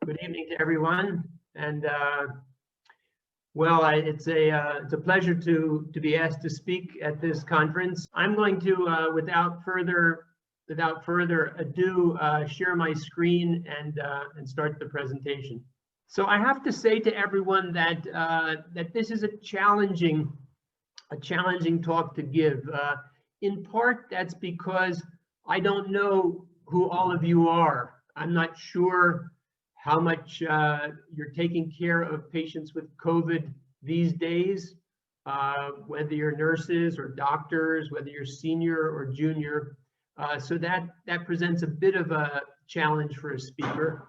Good evening to everyone, and well, it's a pleasure to be asked to speak at this conference. I'm going to, without further ado, share my screen and start the presentation. So I have to say to everyone that that this is a challenging talk to give. In part, that's because I don't know who all of you are. I'm not sure how much you're taking care of patients with COVID these days, whether you're nurses or doctors, whether you're senior or junior. So that presents a bit of a challenge for a speaker.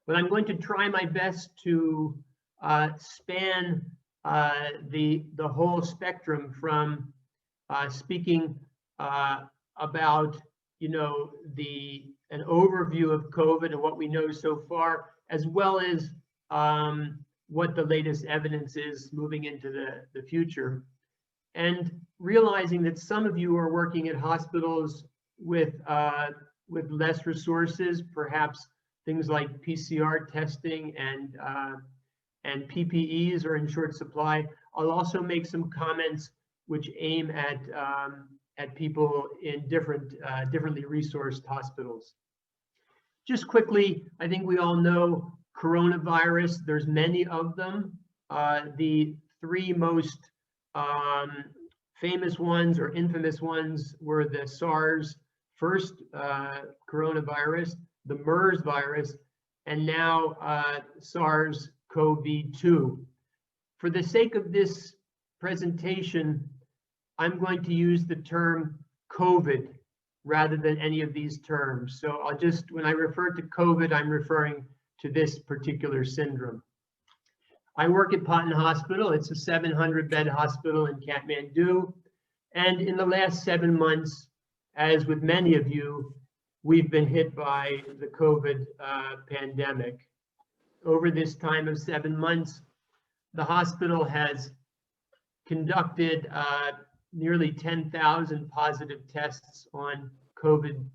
But I'm going to try my best to span the whole spectrum from speaking about, you know, an overview of COVID and what we know so far, as well as what the latest evidence is moving into the future. And realizing that some of you are working at hospitals with less resources, perhaps things like PCR testing and PPEs are in short supply. I'll also make some comments which aim at people in differently resourced hospitals. Just quickly, I think we all know coronavirus. There's many of them. The three most famous ones or infamous ones were the SARS first coronavirus, the MERS virus, and now SARS-CoV-2. For the sake of this presentation, I'm going to use the term COVID rather than any of these terms. So I'll just, when I refer to COVID, I'm referring to this particular syndrome. I work at Patan Hospital. It's a 700-bed hospital in Kathmandu. And in the last 7 months, as with many of you, we've been hit by the COVID pandemic. Over this time of 7 months, the hospital has conducted nearly 10,000 positive tests on COVID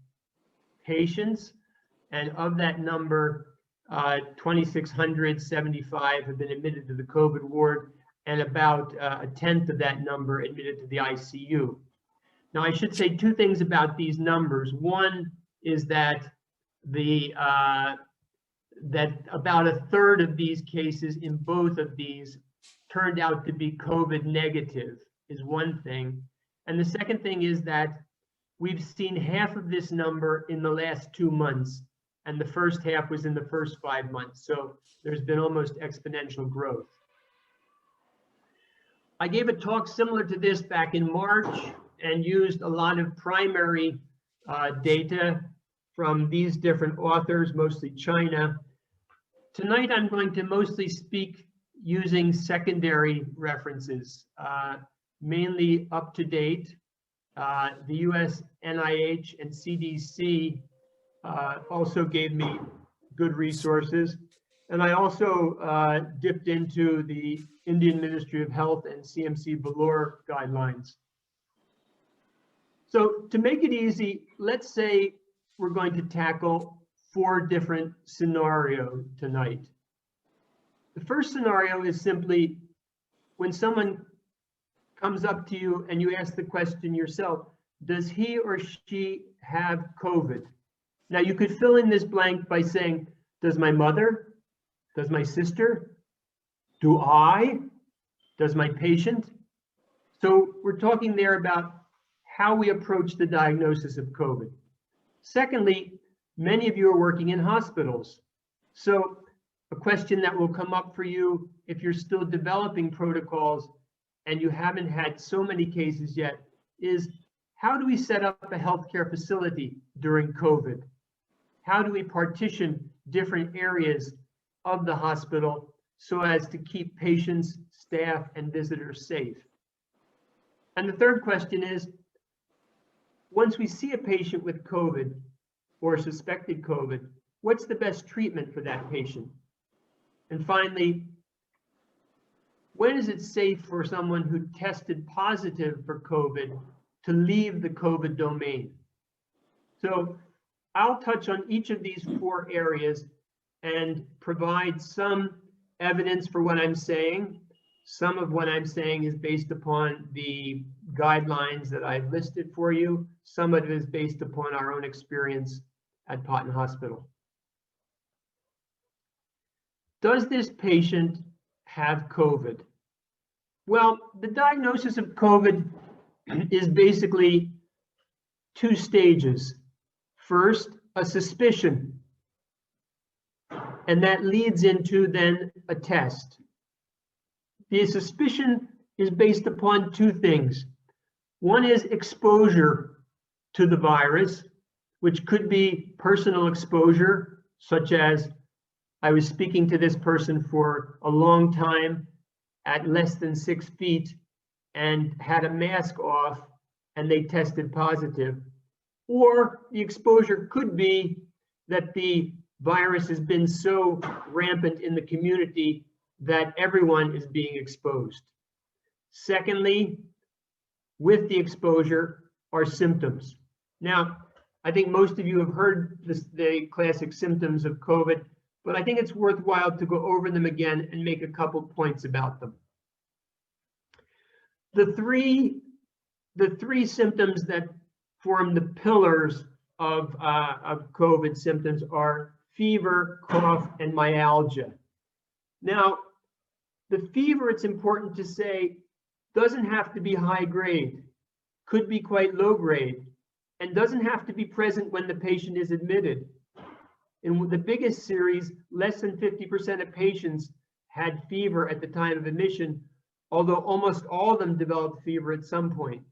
patients. And of that number, 2,675 have been admitted to the COVID ward, and about a tenth of that number admitted to the ICU. Now, I should say two things about these numbers. One is that that about a third of these cases in both of these turned out to be COVID negative, is one thing. And the second thing is that we've seen half of this number in the last 2 months, and the first half was in the first 5 months. So there's been almost exponential growth. I gave a talk similar to this back in March and used a lot of primary data from these different authors, mostly China. Tonight, I'm going to mostly speak using secondary references, mainly up to date. The US NIH and CDC also gave me good resources. And I also dipped into the Indian Ministry of Health and CMC Vellore guidelines. So to make it easy, let's say we're going to tackle 4 different scenarios tonight. The first scenario is simply when someone comes up to you and you ask the question yourself, does he or she have COVID? Now you could fill in this blank by saying, does my mother? Does my sister? Do I? Does my patient? So we're talking there about how we approach the diagnosis of COVID. Secondly, many of you are working in hospitals. So a question that will come up for you if you're still developing protocols and you haven't had so many cases yet is, how do we set up a healthcare facility during COVID? How do we partition different areas of the hospital so as to keep patients, staff, and visitors safe? And the third question is, once we see a patient with COVID or suspected COVID, what's the best treatment for that patient? And finally, when is it safe for someone who tested positive for COVID to leave the COVID domain? So I'll touch on each of these 4 areas and provide some evidence for what I'm saying. Some of what I'm saying is based upon the guidelines that I've listed for you. Some of it is based upon our own experience at Patan Hospital. Does this patient have COVID? Well, the diagnosis of COVID is basically two stages. First, a suspicion, and that leads into then a test. The suspicion is based upon two things. One is exposure to the virus, which could be personal exposure, such as I was speaking to this person for a long time at less than 6 feet and had a mask off and they tested positive. Or the exposure could be that the virus has been so rampant in the community that everyone is being exposed. Secondly, with the exposure are symptoms. Now, I think most of you have heard the classic symptoms of COVID, but I think it's worthwhile to go over them again and make a couple points about them. The three symptoms that form the pillars of COVID symptoms are fever, cough, and myalgia. Now, the fever, it's important to say, doesn't have to be high grade, could be quite low grade, and doesn't have to be present when the patient is admitted. In the biggest series, less than 50% of patients had fever at the time of admission, although almost all of them developed fever at some point.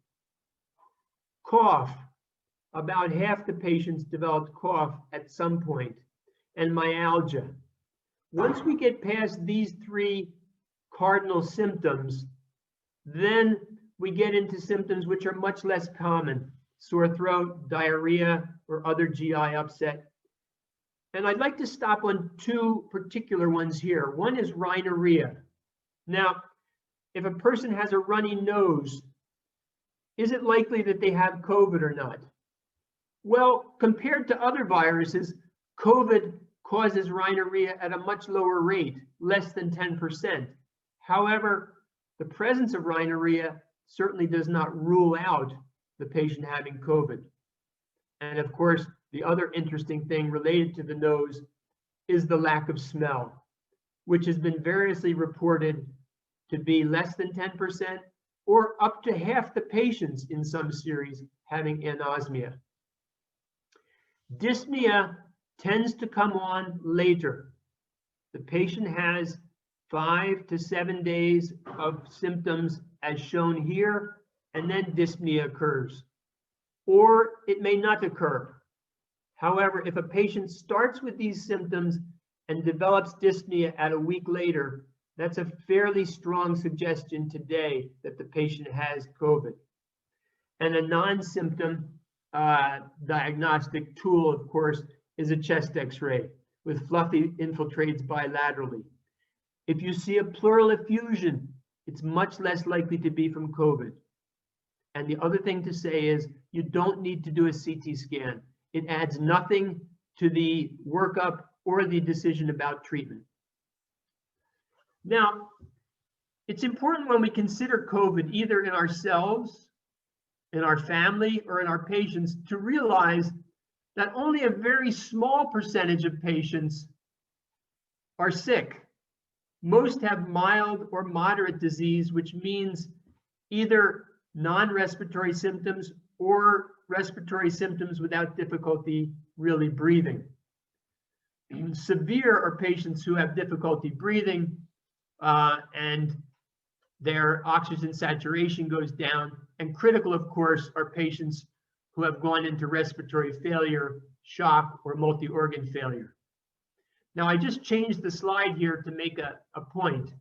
Cough, about half the patients developed cough at some point, and myalgia. Once we get past these three cardinal symptoms, then we get into symptoms which are much less common: sore throat, diarrhea, or other GI upset. And I'd like to stop on two particular ones here. One is rhinorrhea. Now, if a person has a runny nose, is it likely that they have COVID or not? Well, compared to other viruses, COVID causes rhinorrhea at a much lower rate, less than 10%. However, the presence of rhinorrhea certainly does not rule out the patient having COVID. And of course, the other interesting thing related to the nose is the lack of smell, which has been variously reported to be less than 10% or up to half the patients in some series having anosmia. Dyspnea tends to come on later. The patient has 5 to 7 days of symptoms as shown here, and then dyspnea occurs. Or it may not occur. However, if a patient starts with these symptoms and develops dyspnea at a week later, that's a fairly strong suggestion today that the patient has COVID. And a non-symptom diagnostic tool, of course, is a chest X-ray with fluffy infiltrates bilaterally. If you see a pleural effusion, it's much less likely to be from COVID. And the other thing to say is you don't need to do a CT scan. It adds nothing to the workup or the decision about treatment. Now, it's important when we consider COVID, either in ourselves, in our family, or in our patients, to realize that only a very small percentage of patients are sick. Most have mild or moderate disease, which means either non-respiratory symptoms or respiratory symptoms without difficulty really breathing. Severe are patients who have difficulty breathing and their oxygen saturation goes down. And critical, of course, are patients who have gone into respiratory failure, shock, or multi-organ failure. Now, I just changed the slide here to make a point.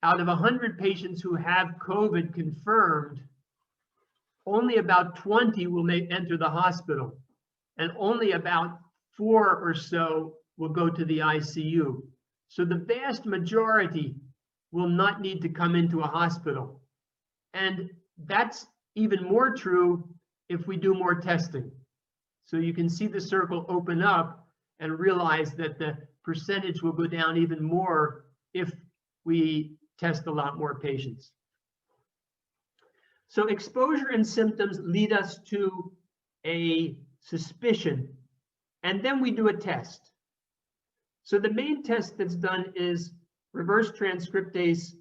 Out of 100 patients who have COVID confirmed, only about 20 will enter the hospital, and only about 4 or so will go to the ICU. So the vast majority will not need to come into a hospital. And that's even more true if we do more testing. So you can see the circle open up and realize that the percentage will go down even more if we test a lot more patients. So exposure and symptoms lead us to a suspicion, and then we do a test. So the main test that's done is reverse transcriptase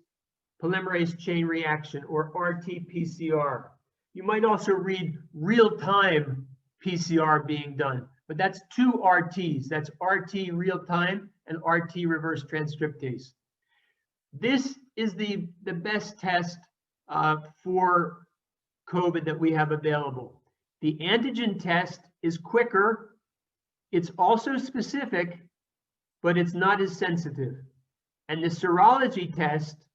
polymerase chain reaction, or RT-PCR. You might also read real-time PCR being done, but that's two RTs. That's RT real-time and RT reverse transcriptase. This is the best test for COVID that we have available. The antigen test is quicker. It's also specific, but it's not as sensitive. And the serology test,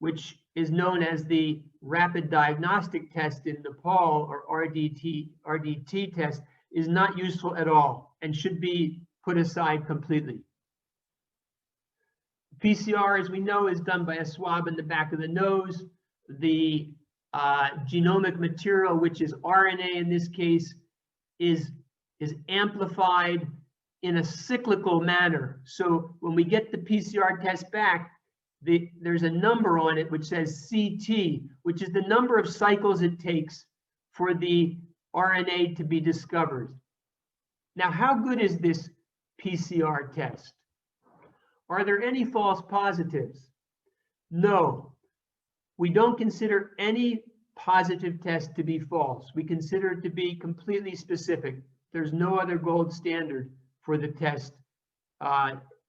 which is known as the rapid diagnostic test in Nepal, or RDT test, is not useful at all and should be put aside completely. PCR, as we know, is done by a swab in the back of the nose. The genomic material, which is RNA in this case, is amplified in a cyclical manner. So when we get the PCR test back, there's a number on it which says CT, which is the number of cycles it takes for the RNA to be discovered. Now, how good is this PCR test? Are there any false positives? No. We don't consider any positive test to be false. We consider it to be completely specific. There's no other gold standard for the test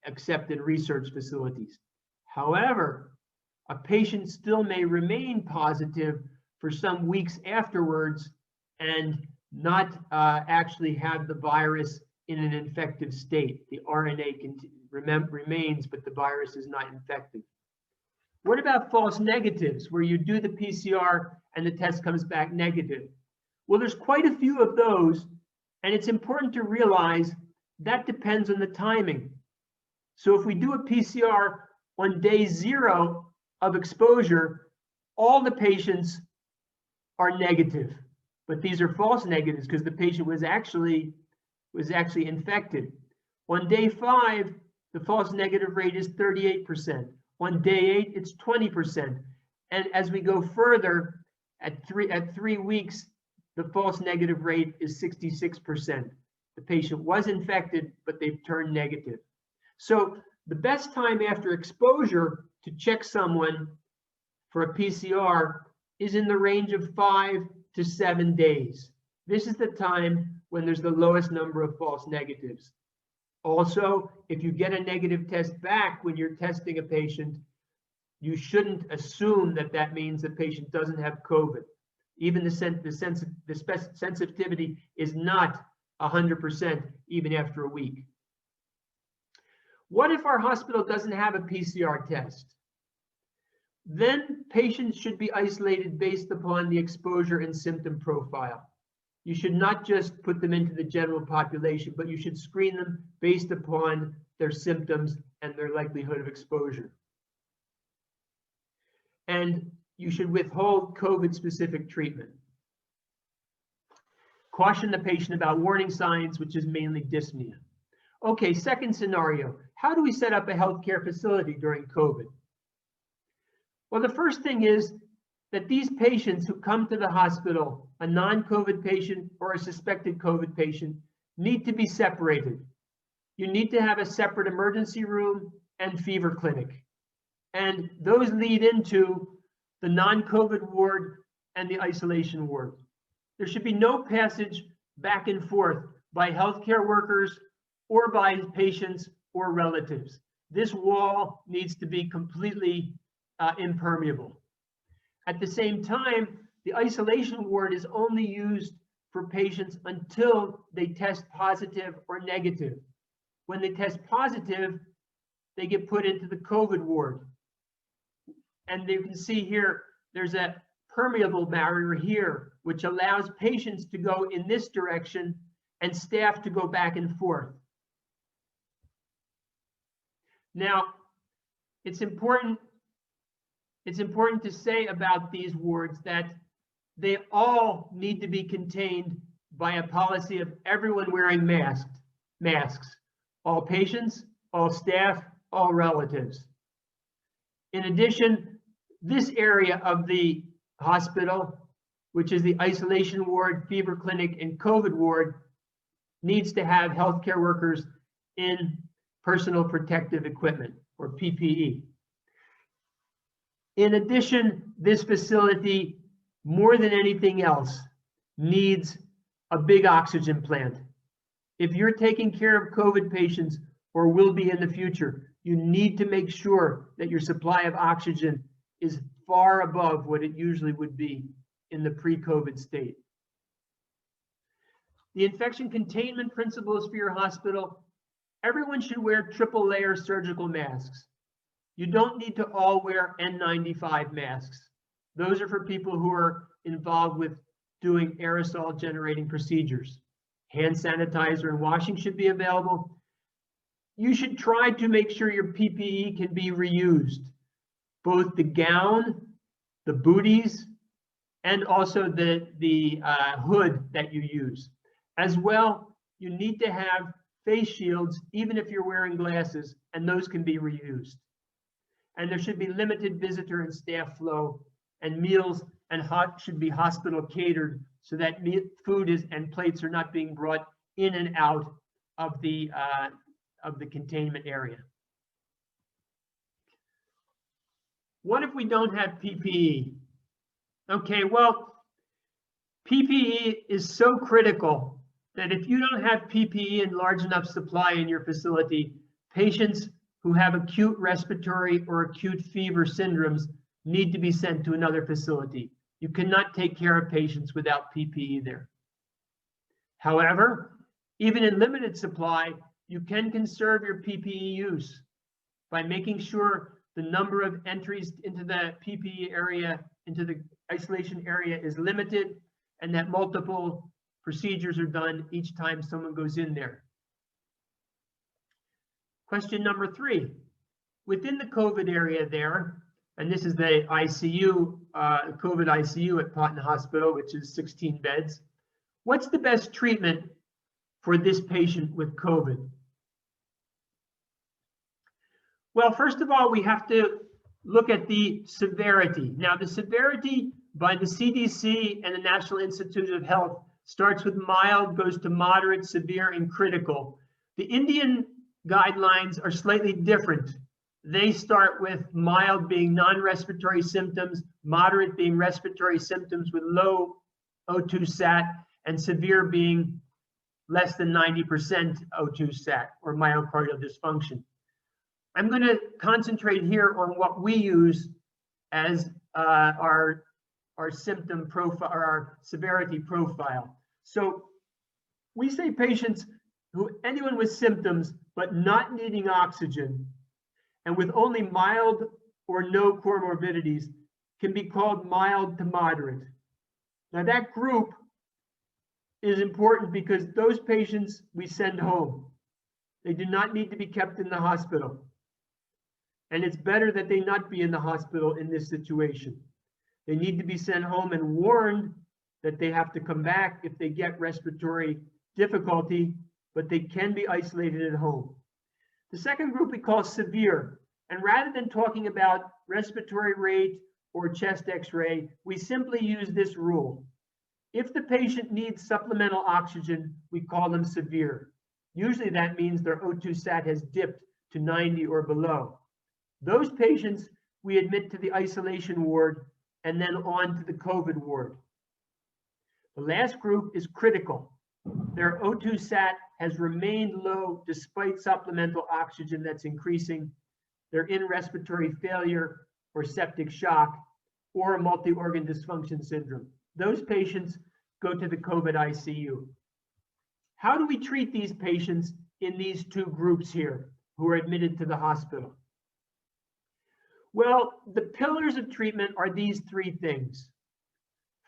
except in research facilities. However, a patient still may remain positive for some weeks afterwards and not actually have the virus in an infective state. The RNA remains, but the virus is not infected. What about false negatives, where you do the PCR and the test comes back negative? Well, there's quite a few of those, and it's important to realize that depends on the timing. So if we do a PCR on day 0 of exposure, all the patients are negative, but these are false negatives because the patient was actually infected. On day 5, the false negative rate is 38%. On day 8, it's 20%. And as we go further, at three weeks, the false negative rate is 66%. The patient was infected, but they've turned negative. So the best time after exposure to check someone for a PCR is in the range of 5 to 7 days. This is the time when there's the lowest number of false negatives. Also, if you get a negative test back when you're testing a patient, you shouldn't assume that that means the patient doesn't have COVID. Even the sensitivity is not 100% even after a week. What if our hospital doesn't have a PCR test? Then patients should be isolated based upon the exposure and symptom profile. You should not just put them into the general population, but you should screen them based upon their symptoms and their likelihood of exposure. And you should withhold COVID-specific treatment. Caution the patient about warning signs, which is mainly dyspnea. Okay, second scenario. How do we set up a healthcare facility during COVID? Well, the first thing is that these patients who come to the hospital, a non-COVID patient or a suspected COVID patient, need to be separated. You need to have a separate emergency room and fever clinic. And those lead into the non-COVID ward and the isolation ward. There should be no passage back and forth by healthcare workers or by patients or relatives. This wall needs to be completely impermeable. At the same time, the isolation ward is only used for patients until they test positive or negative. When they test positive, they get put into the COVID ward. And you can see here, there's a permeable barrier here, which allows patients to go in this direction and staff to go back and forth. Now, it's important to say about these wards that they all need to be contained by a policy of everyone wearing masks. all patients, all staff, all relatives. In addition, this area of the hospital, which is the isolation ward, fever clinic, and COVID ward, needs to have healthcare workers in personal protective equipment, or PPE. In addition, this facility, more than anything else, needs a big oxygen plant. If you're taking care of COVID patients, or will be in the future, you need to make sure that your supply of oxygen is far above what it usually would be in the pre-COVID state. The infection containment principles for your hospital: everyone should wear triple layer surgical masks. You don't need to all wear N95 masks. Those are for people who are involved with doing aerosol generating procedures. Hand sanitizer and washing should be available. You should try to make sure your PPE can be reused, both the gown, the booties, and also the hood that you use. As well, you need to have face shields, even if you're wearing glasses, and those can be reused. And there should be limited visitor and staff flow, and meals and should be hospital catered, so that food and plates are not being brought in and out of the containment area. What if we don't have PPE? Okay, well, PPE is so critical that if you don't have PPE in large enough supply in your facility, patients who have acute respiratory or acute fever syndromes need to be sent to another facility. You cannot take care of patients without PPE there. However, even in limited supply, you can conserve your PPE use by making sure the number of entries into the PPE area, into the isolation area, is limited, and that multiple procedures are done each time someone goes in there. Question number 3. Within the COVID area there, and this is the ICU, COVID ICU at Patan Hospital, which is 16 beds. What's the best treatment for this patient with COVID? Well, first of all, we have to look at the severity. Now, the severity by the CDC and the National Institute of Health starts with mild, goes to moderate, severe, and critical. The Indian guidelines are slightly different. They start with mild being non-respiratory symptoms, moderate being respiratory symptoms with low O2 sat, and severe being less than 90% O2 sat or myocardial dysfunction. I'm going to concentrate here on what we use as our symptom profile, or our severity profile. So we say patients anyone with symptoms but not needing oxygen and with only mild or no comorbidities can be called mild to moderate. Now that group is important because those patients we send home. They do not need to be kept in the hospital. And it's better that they not be in the hospital in this situation. They need to be sent home and warned that they have to come back if they get respiratory difficulty, but they can be isolated at home. The second group we call severe. And rather than talking about respiratory rate or chest x-ray, we simply use this rule. If the patient needs supplemental oxygen, we call them severe. Usually that means their O2 sat has dipped to 90 or below. Those patients we admit to the isolation ward and then on to the COVID ward. The last group is critical. Their O2 sat has remained low despite supplemental oxygen that's increasing. They're in respiratory failure or septic shock or a multi-organ dysfunction syndrome. Those patients go to the COVID ICU. How do we treat these patients in these two groups here who are admitted to the hospital? Well, the pillars of treatment are these 3 things.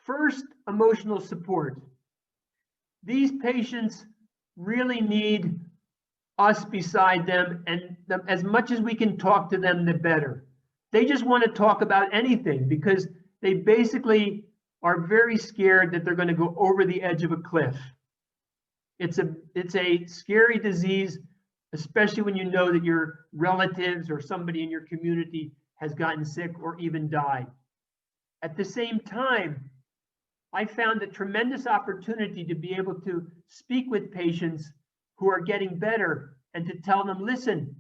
First, emotional support. These patients really need us beside them, and as much as we can talk to them, the better. They just want to talk about anything because they basically are very scared that they're going to go over the edge of a cliff. It's a scary disease especially when you know that your relatives or somebody in your community has gotten sick or even died. At the same time, I found a tremendous opportunity to be able to speak with patients who are getting better and to tell them, listen,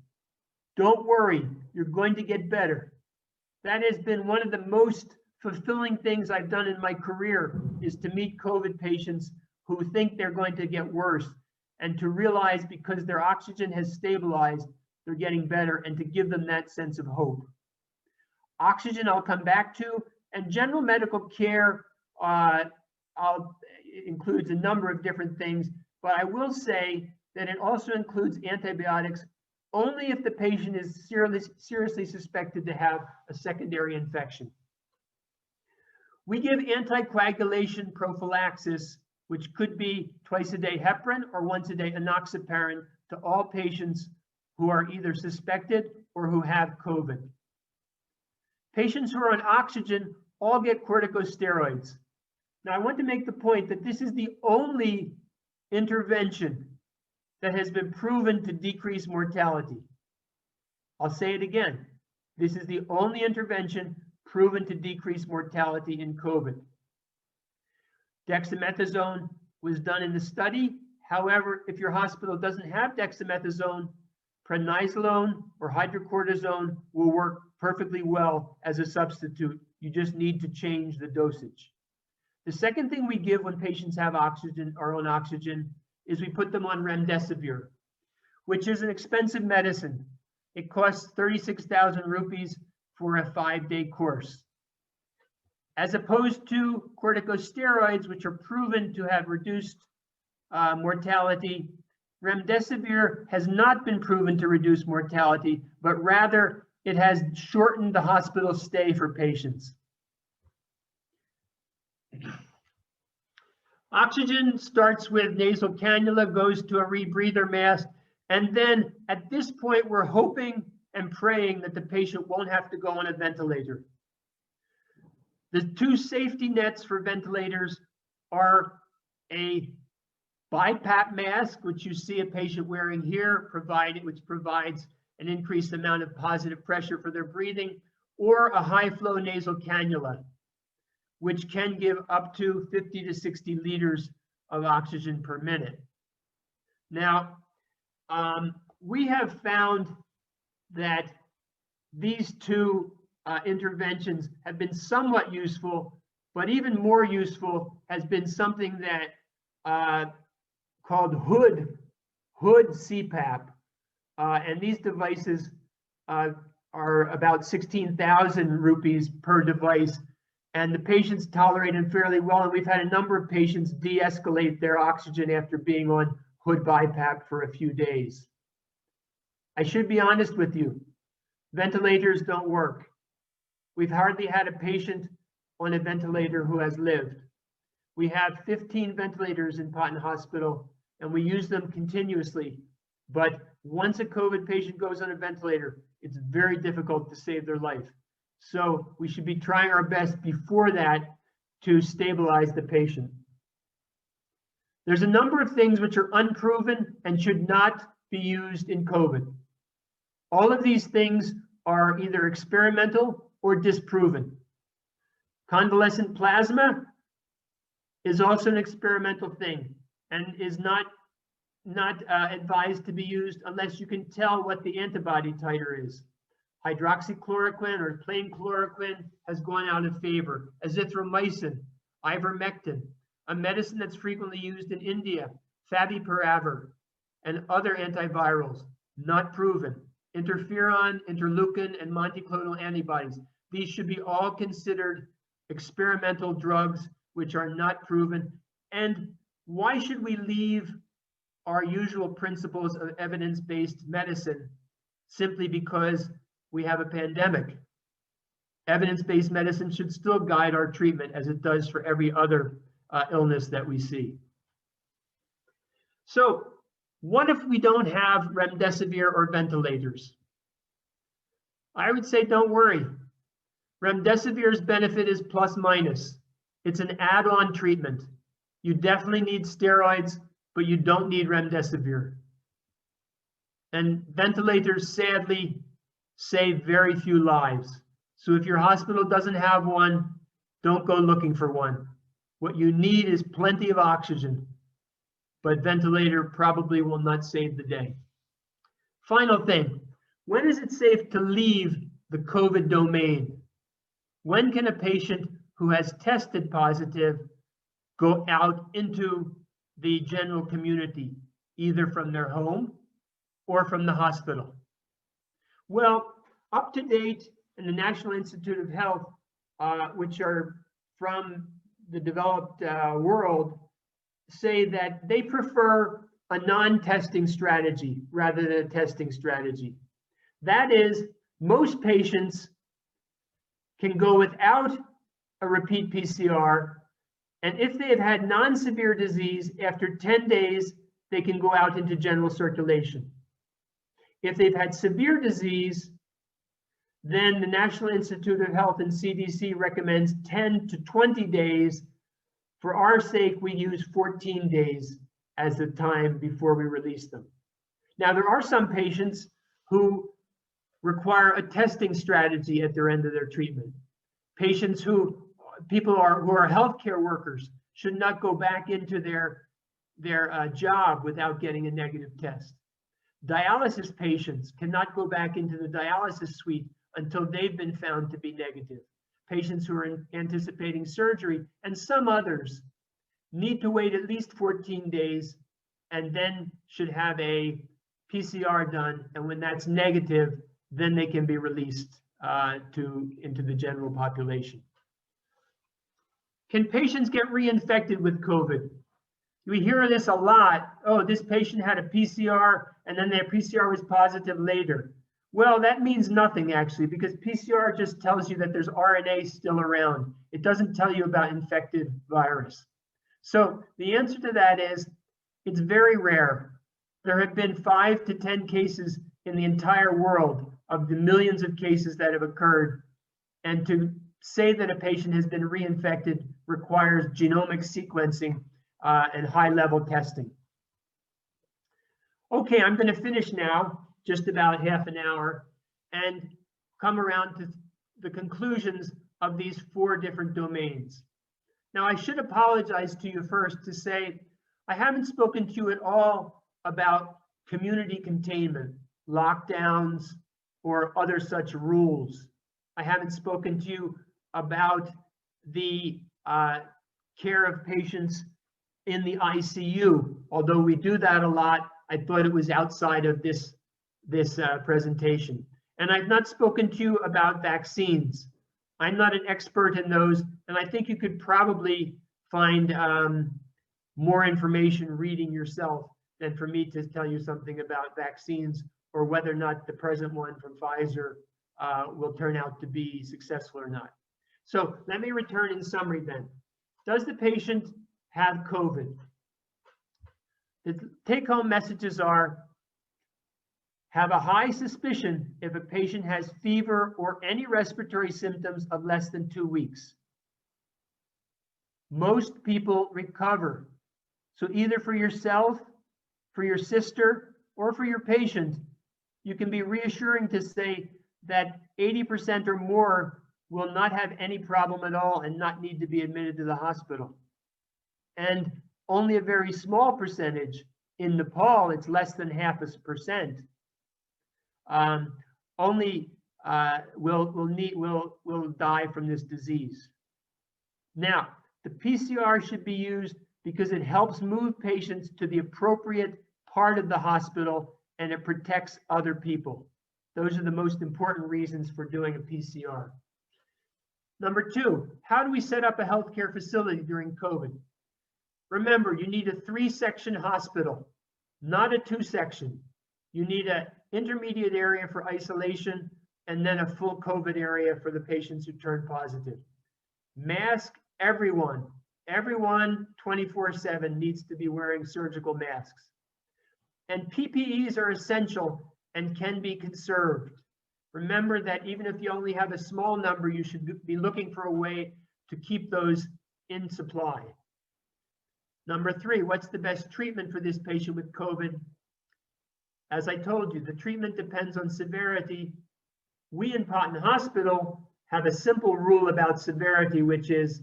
don't worry, you're going to get better. That has been one of the most fulfilling things I've done in my career, is to meet COVID patients who think they're going to get worse and to realize because their oxygen has stabilized, they're getting better, and to give them that sense of hope. Oxygen I'll come back to, and general medical care includes a number of different things, but I will say that it also includes antibiotics only if the patient is seriously suspected to have a secondary infection. We give anticoagulation prophylaxis, which could be twice a day heparin or once a day enoxaparin, to all patients who are either suspected or who have COVID. Patients who are on oxygen all get corticosteroids. Now, I want to make the point that this is the only intervention that has been proven to decrease mortality. I'll say it again. This is the only intervention proven to decrease mortality in COVID. Dexamethasone was done in the study. However, if your hospital doesn't have dexamethasone, prednisolone or hydrocortisone will work perfectly well as a substitute. You just need to change the dosage. The second thing we give when patients have oxygen, are on oxygen, is we put them on remdesivir, which is an expensive medicine. It costs 36,000 rupees for a 5-day course. As opposed to corticosteroids, which are proven to have reduced mortality, remdesivir has not been proven to reduce mortality, but rather it has shortened the hospital stay for patients. Oxygen starts with nasal cannula, goes to a rebreather mask, and then at this point, we're hoping and praying that the patient won't have to go on a ventilator. The two safety nets for ventilators are a BiPAP mask, which you see a patient wearing here, which provides an increased amount of positive pressure for their breathing, or a high-flow nasal cannula, which can give up to 50 to 60 liters of oxygen per minute. Now, we have found that these two interventions have been somewhat useful, but even more useful has been something that called hood CPAP. And these devices are about 16,000 rupees per device, and the patients tolerate them fairly well. And we've had a number of patients de-escalate their oxygen after being on hood BiPAP for a few days. I should be honest with you, ventilators don't work. We've hardly had a patient on a ventilator who has lived. We have 15 ventilators in Patan Hospital, and we use them continuously. But once a COVID patient goes on a ventilator, it's very difficult to save their life. So we should be trying our best before that to stabilize the patient. There's a number of things which are unproven and should not be used in COVID. All of these things are either experimental or disproven. Convalescent plasma is also an experimental thing and is not advised to be used unless you can tell what the antibody titer is. Hydroxychloroquine or plain chloroquine has gone out of favor. Azithromycin, ivermectin, a medicine that's frequently used in India, favipiravir, and other antivirals, not proven. Interferon, interleukin, and monoclonal antibodies. These should be all considered experimental drugs which are not proven. And why should we leave our usual principles of evidence-based medicine simply because we have a pandemic? Evidence-based medicine should still guide our treatment as it does for every other illness that we see. So what if we don't have remdesivir or ventilators? I would say don't worry. Remdesivir's benefit is plus minus. It's an add-on treatment. You definitely need steroids, but you don't need remdesivir. And ventilators sadly save very few lives. So if your hospital doesn't have one, don't go looking for one. What you need is plenty of oxygen, but ventilator probably will not save the day. Final thing, when is it safe to leave the COVID domain? When can a patient who has tested positive go out into the general community, either from their home or from the hospital? Well, up to date in the National Institute of Health, which are from the developed world, say that they prefer a non-testing strategy rather than a testing strategy. That is, most patients can go without a repeat PCR, and if they have had non-severe disease, after 10 days, they can go out into general circulation. If they've had severe disease, then the National Institute of Health and CDC recommends 10 to 20 days. For our sake, we use 14 days as the time before we release them. Now, there are some patients who require a testing strategy at their end of their treatment. Patients who are healthcare workers should not go back into their job without getting a negative test. Dialysis patients cannot go back into the dialysis suite until they've been found to be negative. Patients who are anticipating surgery and some others need to wait at least 14 days and then should have a PCR done. And when that's negative, then they can be released into the general population. Can patients get reinfected with COVID? We hear this a lot. Oh, this patient had a PCR and then their PCR was positive later. Well, that means nothing actually, because PCR just tells you that there's RNA still around. It doesn't tell you about infected virus. So the answer to that is it's very rare. There have been 5 to 10 cases in the entire world of the millions of cases that have occurred. And to say that a patient has been reinfected requires genomic sequencing and high-level testing. Okay, I'm going to finish now, just about half an hour, and come around to the conclusions of these 4 different domains. Now, I should apologize to you first to say I haven't spoken to you at all about community containment, lockdowns, or other such rules. I haven't spoken to you about the care of patients in the ICU. Although we do that a lot, I thought it was outside of this presentation. And I've not spoken to you about vaccines. I'm not an expert in those, and I think you could probably find more information reading yourself than for me to tell you something about vaccines or whether or not the present one from Pfizer will turn out to be successful or not. So let me return in summary then. Does the patient have COVID? The take-home messages are: have a high suspicion if a patient has fever or any respiratory symptoms of less than 2 weeks. Most people recover. So either for yourself, for your sister, or for your patient, you can be reassuring to say that 80% or more will not have any problem at all and not need to be admitted to the hospital. And only a very small percentage, in Nepal, it's less than 0.5%, will die from this disease. Now, the PCR should be used because it helps move patients to the appropriate part of the hospital and it protects other people. Those are the most important reasons for doing a PCR. Number 2, how do we set up a healthcare facility during COVID? Remember, you need a 3-section hospital, not a 2-section. You need an intermediate area for isolation and then a full COVID area for the patients who turn positive. Mask everyone. Everyone 24/7 needs to be wearing surgical masks. And PPEs are essential and can be conserved. Remember that even if you only have a small number, you should be looking for a way to keep those in supply. Number 3, what's the best treatment for this patient with COVID? As I told you, the treatment depends on severity. We in Patan Hospital have a simple rule about severity, which is,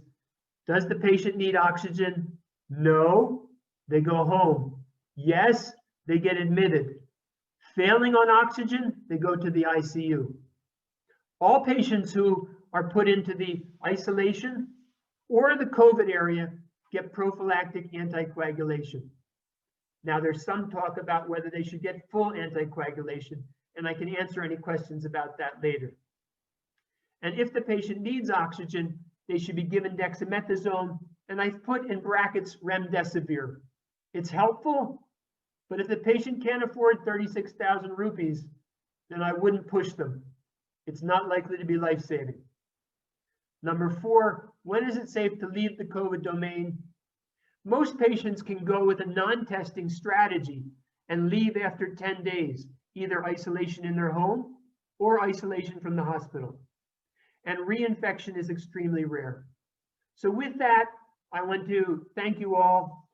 does the patient need oxygen? No, they go home. Yes, they get admitted. Failing on oxygen, they go to the ICU. All patients who are put into the isolation or the COVID area get prophylactic anticoagulation. Now, there's some talk about whether they should get full anticoagulation, and I can answer any questions about that later. And if the patient needs oxygen, they should be given dexamethasone, and I've put in brackets remdesivir. It's helpful, but if the patient can't afford 36,000 rupees, then I wouldn't push them. It's not likely to be life-saving. Number 4, when is it safe to leave the COVID domain? Most patients can go with a non-testing strategy and leave after 10 days, either isolation in their home or isolation from the hospital. And reinfection is extremely rare. So with that, I want to thank you all